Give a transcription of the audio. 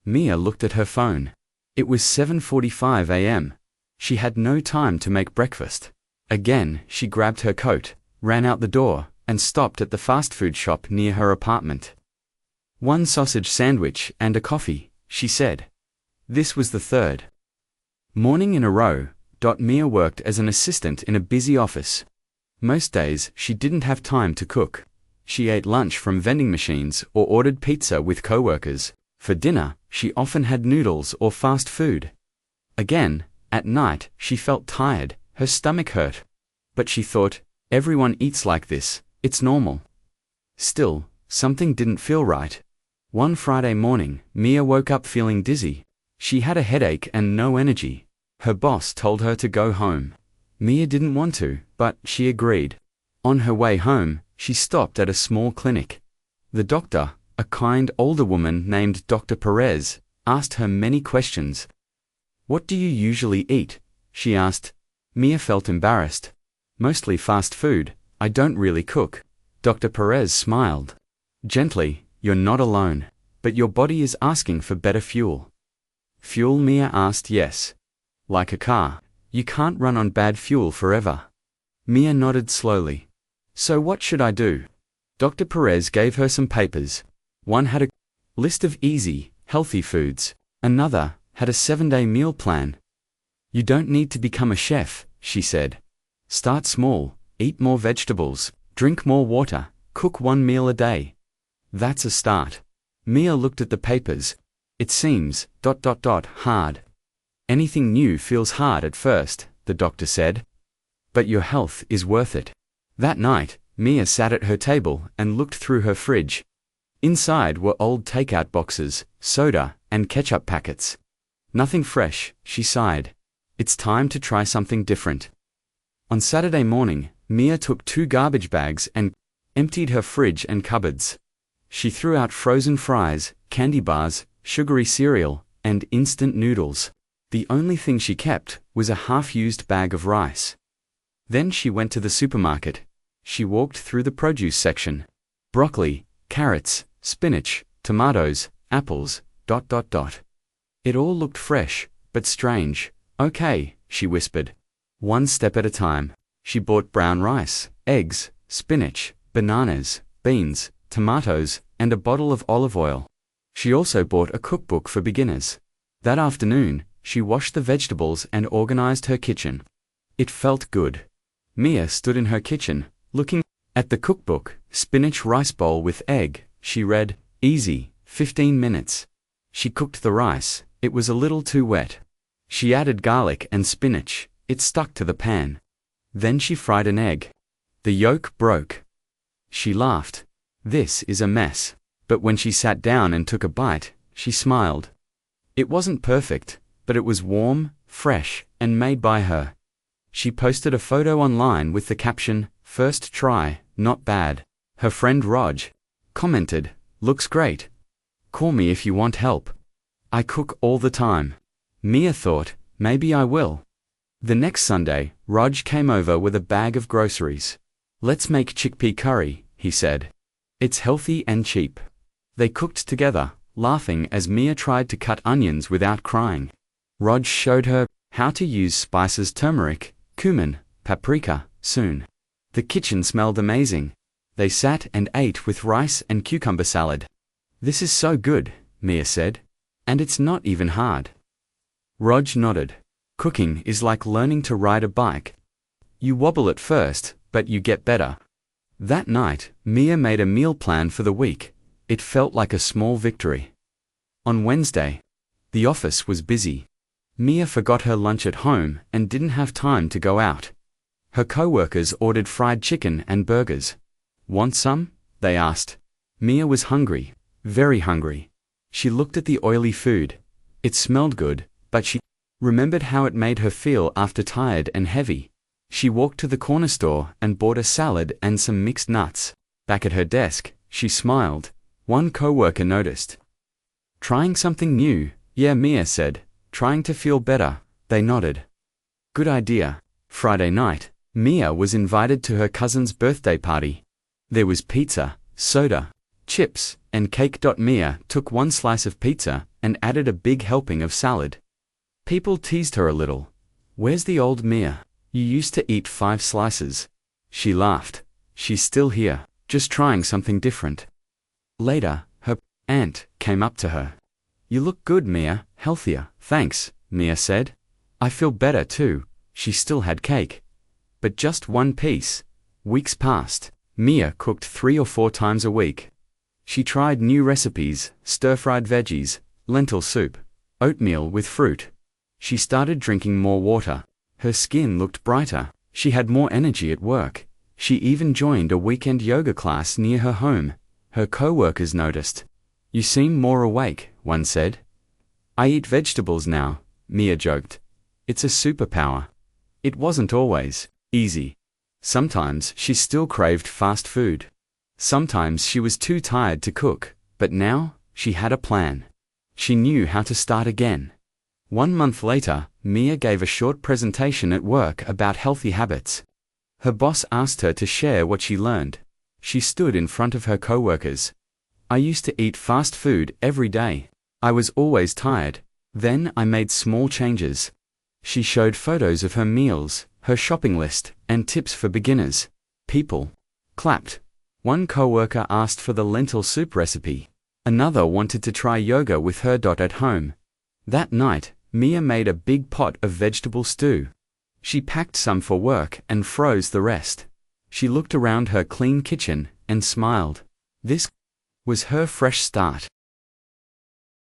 Mia looked at her phone. It was 7:45 a.m. She had no time to make breakfast. Again, she grabbed her coat, ran out the door, and stopped at the fast food shop near her apartment. "One sausage sandwich and a coffee," she said. This was the third morning in a row. Mia worked as an assistant in a busy office. Most days, she didn't have time to cook. She ate lunch from vending machines or ordered pizza with coworkers. For dinner, she often had noodles or fast food. Again, at night, she felt tired, her stomach hurt. But she thought, everyone eats like this, it's normal. Still, something didn't feel right. One Friday morning, Mia woke up feeling dizzy. She had a headache and no energy. Her boss told her to go home. Mia didn't want to, but she agreed. On her way home, she stopped at a small clinic. The doctor, a kind older woman named Dr. Perez, asked her many questions. "What do you usually eat?" she asked. Mia felt embarrassed. "Mostly fast food, I don't really cook." Dr. Perez smiled. Gently, "You're not alone, but your body is asking for better fuel." Fuel, Mia asked. "Yes. Like a car, you can't run on bad fuel forever." Mia nodded slowly. "So what should I do?" Dr. Perez gave her some papers. One had a list of easy, healthy foods. Another had a 7-day meal plan. "You don't need to become a chef," she said. "Start small, eat more vegetables, drink more water, cook one meal a day. That's a start." Mia looked at the papers. "It seems, hard. Anything new feels hard at first," the doctor said. "But your health is worth it." That night, Mia sat at her table and looked through her fridge. Inside were old takeout boxes, soda, and ketchup packets. Nothing fresh, she sighed. It's time to try something different. On Saturday morning, Mia took 2 garbage bags and emptied her fridge and cupboards. She threw out frozen fries, candy bars, sugary cereal, and instant noodles. The only thing she kept was a half-used bag of rice. Then she went to the supermarket. She walked through the produce section. Broccoli, carrots, spinach, tomatoes, apples, It all looked fresh, but strange. "Okay," she whispered. One step at a time. She bought brown rice, eggs, spinach, bananas, beans, tomatoes, and a bottle of olive oil. She also bought a cookbook for beginners. That afternoon, she washed the vegetables and organized her kitchen. It felt good. Mia stood in her kitchen, looking at the cookbook. Spinach rice bowl with egg, she read. Easy, 15 minutes. She cooked the rice. It was a little too wet. She added garlic and spinach. It stuck to the pan. Then she fried an egg. The yolk broke. She laughed. This is a mess. But when she sat down and took a bite, she smiled. It wasn't perfect, but it was warm, fresh, and made by her. She posted a photo online with the caption, "First try, not bad." Her friend Raj commented, "Looks great. Call me if you want help. I cook all the time." Mia thought, maybe I will. The next Sunday, Raj came over with a bag of groceries. "Let's make chickpea curry," he said. "It's healthy and cheap." They cooked together, laughing as Mia tried to cut onions without crying. Raj showed her how to use spices: turmeric, cumin, paprika. Soon, the kitchen smelled amazing. They sat and ate with rice and cucumber salad. "This is so good," Mia said. "And it's not even hard." Raj nodded. "Cooking is like learning to ride a bike. You wobble at first, but you get better." That night, Mia made a meal plan for the week. It felt like a small victory. On Wednesday, the office was busy. Mia forgot her lunch at home and didn't have time to go out. Her coworkers ordered fried chicken and burgers. "Want some?" they asked. Mia was hungry, very hungry. She looked at the oily food. It smelled good, but she remembered how it made her feel after tired and heavy. She walked to the corner store and bought a salad and some mixed nuts. Back at her desk, she smiled. One coworker noticed. "Trying something new?" "Yeah," Mia said. "Trying to feel better." They nodded. "Good idea." Friday night, Mia was invited to her cousin's birthday party. There was pizza, soda, chips, and cake. Mia took one slice of pizza and added a big helping of salad. People teased her a little. "Where's the old Mia? You used to eat 5 slices." She laughed. "She's still here, just trying something different." Later, her aunt came up to her. "You look good, Mia, healthier." "Thanks," Mia said. "I feel better too." She still had cake, but just one piece. Weeks passed. Mia cooked 3 or 4 times a week. She tried new recipes: stir-fried veggies, lentil soup, oatmeal with fruit. She started drinking more water. Her skin looked brighter. She had more energy at work. She even joined a weekend yoga class near her home. Her co-workers noticed. "You seem more awake," one said. "I eat vegetables now," Mia joked. "It's a superpower." It wasn't always easy. Sometimes she still craved fast food. Sometimes she was too tired to cook, but now she had a plan. She knew how to start again. 1 month later, Mia gave a short presentation at work about healthy habits. Her boss asked her to share what she learned. She stood in front of her coworkers. "I used to eat fast food every day. I was always tired. Then I made small changes." She showed photos of her meals, her shopping list, and tips for beginners. People clapped. One coworker asked for the lentil soup recipe. Another wanted to try yoga with her at home. That night, Mia made a big pot of vegetable stew. She packed some for work and froze the rest. She looked around her clean kitchen and smiled. This was her fresh start.